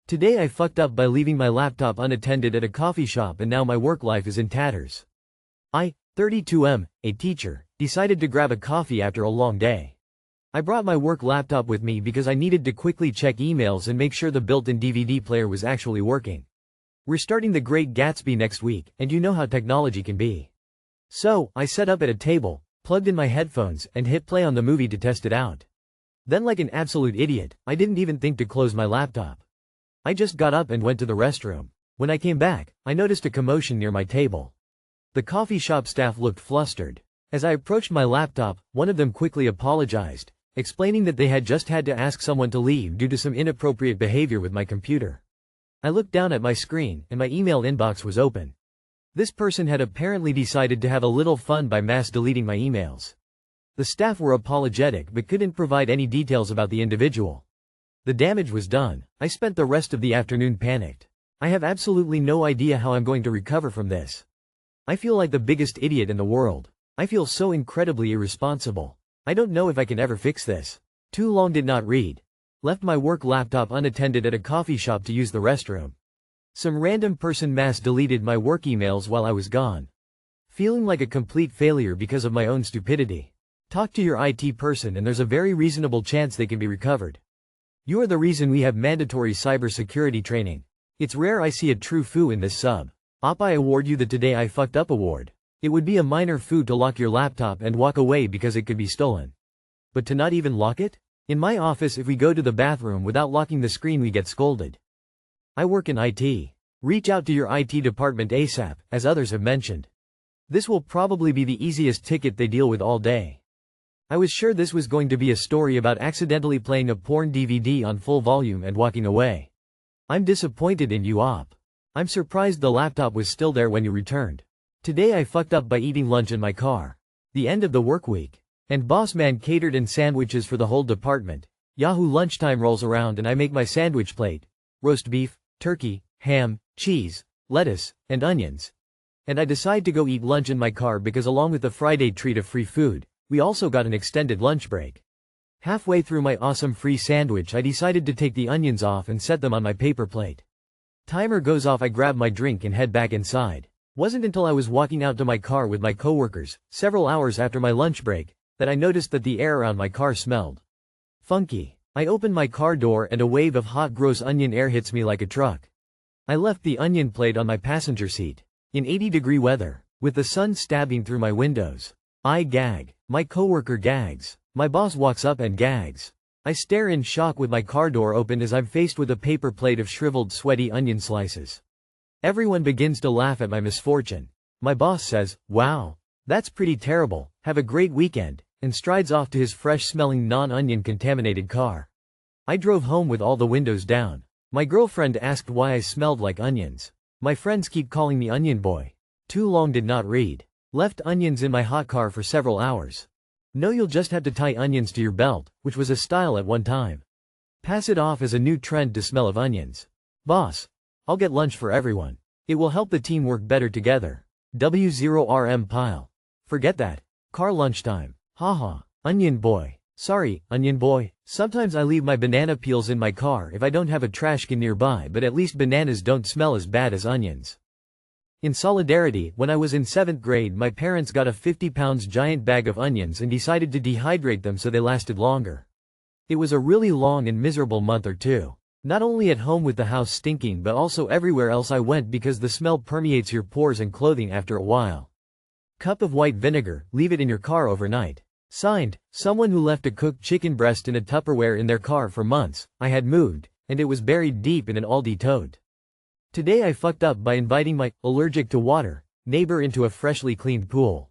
Today I fucked up by leaving my laptop unattended at a coffee shop and now my work life is in tatters. I, 32M, a teacher, decided to grab a coffee after a long day. I brought my work laptop with me because I needed to quickly check emails and make sure the built-in DVD player was actually working. We're starting The Great Gatsby next week, and you know how technology can be. So, I set up at a table, plugged in my headphones, and hit play on the movie to test it out. Then like an absolute idiot, I didn't even think to close my laptop. I just got up and went to the restroom. When I came back, I noticed a commotion near my table. The coffee shop staff looked flustered. As I approached my laptop, one of them quickly apologized, explaining that they had just had to ask someone to leave due to some inappropriate behavior with my computer. I looked down at my screen, and my email inbox was open. This person had apparently decided to have a little fun by mass deleting my emails. The staff were apologetic but couldn't provide any details about the individual. The damage was done. I spent the rest of the afternoon panicked. I have absolutely no idea how I'm going to recover from this. I feel like the biggest idiot in the world. I feel so incredibly irresponsible. I don't know if I can ever fix this. Too long did not read. Left my work laptop unattended at a coffee shop to use the restroom. Some random person mass deleted my work emails while I was gone. Feeling like a complete failure because of my own stupidity. Talk to your IT person and there's a very reasonable chance they can be recovered. You are the reason we have mandatory cybersecurity training. It's rare I see a true foo in this sub. I award you the Today I Fucked Up award. It would be a minor foo to lock your laptop and walk away because it could be stolen. But to not even lock it? In my office, if we go to the bathroom without locking the screen we get scolded. I work in IT. Reach out to your IT department ASAP, as others have mentioned. This will probably be the easiest ticket they deal with all day. I was sure this was going to be a story about accidentally playing a porn DVD on full volume and walking away. I'm disappointed in you op. I'm surprised the laptop was still there when you returned. Today I fucked up by eating lunch in my car. The end of the work week. And boss man catered in sandwiches for the whole department. Yahoo lunchtime rolls around and I make my sandwich plate. Roast beef, turkey, ham, cheese, lettuce, and onions. And I decide to go eat lunch in my car because along with the Friday treat of free food, we also got an extended lunch break. Halfway through my awesome free sandwich I decided to take the onions off and set them on my paper plate. Timer goes off, I grab my drink and head back inside. Wasn't until I was walking out to my car with my coworkers, several hours after my lunch break, that I noticed that the air around my car smelled funky. I open my car door and a wave of hot gross onion air hits me like a truck. I left the onion plate on my passenger seat. In 80-degree weather, with the sun stabbing through my windows. I gag. My coworker gags. My boss walks up and gags. I stare in shock with my car door open as I'm faced with a paper plate of shriveled sweaty onion slices. Everyone begins to laugh at my misfortune. My boss says, "Wow. That's pretty terrible, have a great weekend," and strides off to his fresh-smelling non-onion contaminated car. I drove home with all the windows down. My girlfriend asked why I smelled like onions. My friends keep calling me Onion Boy. Too long did not read. Left onions in my hot car for several hours. No, you'll just have to tie onions to your belt, which was a style at one time. Pass it off as a new trend to smell of onions. Boss, I'll get lunch for everyone. It will help the team work better together. W0RM pile. Forget that. Car lunchtime. Haha. Onion Boy. Sorry, Onion Boy. Sometimes I leave my banana peels in my car if I don't have a trash can nearby, but at least bananas don't smell as bad as onions. In solidarity, when I was in 7th grade my parents got a 50-pound giant bag of onions and decided to dehydrate them so they lasted longer. It was a really long and miserable month or two. Not only at home with the house stinking but also everywhere else I went because the smell permeates your pores and clothing after a while. Cup of white vinegar, leave it in your car overnight. Signed, someone who left a cooked chicken breast in a Tupperware in their car for months. I had moved, and it was buried deep in an Aldi tote. Today I fucked up by inviting my allergic to water neighbor into a freshly cleaned pool.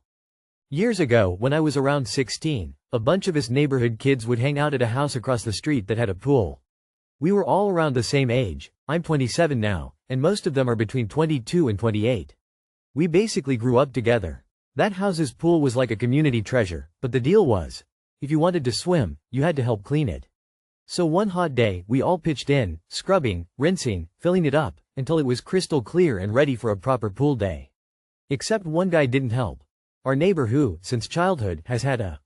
Years ago, when I was around 16, a bunch of us neighborhood kids would hang out at a house across the street that had a pool. We were all around the same age. I'm 27 now, and most of them are between 22 and 28. We basically grew up together. That house's pool was like a community treasure, but the deal was, if you wanted to swim, you had to help clean it. So one hot day, we all pitched in, scrubbing, rinsing, filling it up, until it was crystal clear and ready for a proper pool day. Except one guy didn't help. Our neighbor who, since childhood, has had a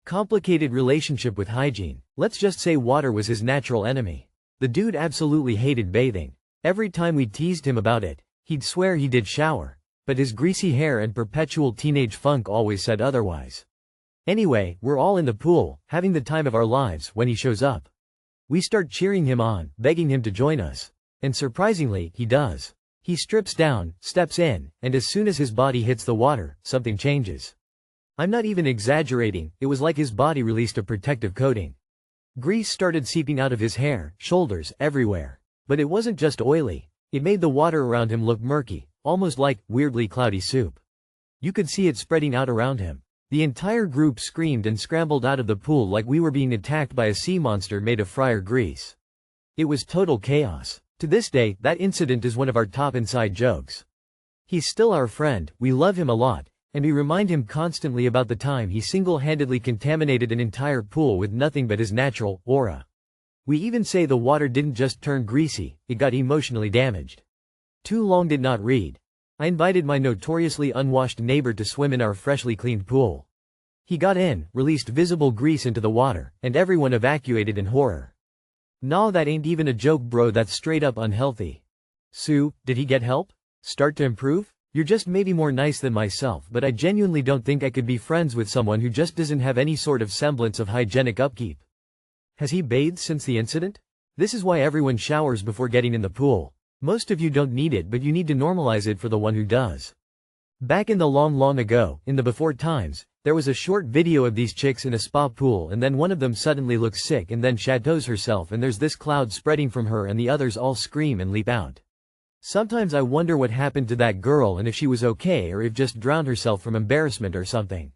complicated relationship with hygiene. Let's just say water was his natural enemy. The dude absolutely hated bathing. Every time we teased him about it, he'd swear he did shower, but his greasy hair and perpetual teenage funk always said otherwise. Anyway, we're all in the pool, having the time of our lives, when he shows up. We start cheering him on, begging him to join us. And surprisingly, he does. He strips down, steps in, and as soon as his body hits the water, something changes. I'm not even exaggerating, it was like his body released a protective coating. Grease started seeping out of his hair, shoulders, everywhere. But it wasn't just oily. It made the water around him look murky, almost like weirdly cloudy soup. You could see it spreading out around him. The entire group screamed and scrambled out of the pool like we were being attacked by a sea monster made of fryer grease. It was total chaos. To this day, that incident is one of our top inside jokes. He's still our friend, we love him a lot, and we remind him constantly about the time he single-handedly contaminated an entire pool with nothing but his natural aura. We even say the water didn't just turn greasy, it got emotionally damaged. Too long did not read. I invited my notoriously unwashed neighbor to swim in our freshly cleaned pool. He got in, released visible grease into the water, and everyone evacuated in horror. Nah, that ain't even a joke, bro, that's straight up unhealthy. Sue, did he get help? Start to improve? You're just maybe more nice than myself, but I genuinely don't think I could be friends with someone who just doesn't have any sort of semblance of hygienic upkeep. Has he bathed since the incident? This is why everyone showers before getting in the pool. Most of you don't need it, but you need to normalize it for the one who does. Back in the long ago, in the before times, there was a short video of these chicks in a spa pool and then one of them suddenly looks sick and then chateaus herself and there's this cloud spreading from her and the others all scream and leap out. Sometimes I wonder what happened to that girl and if she was okay or if just drowned herself from embarrassment or something.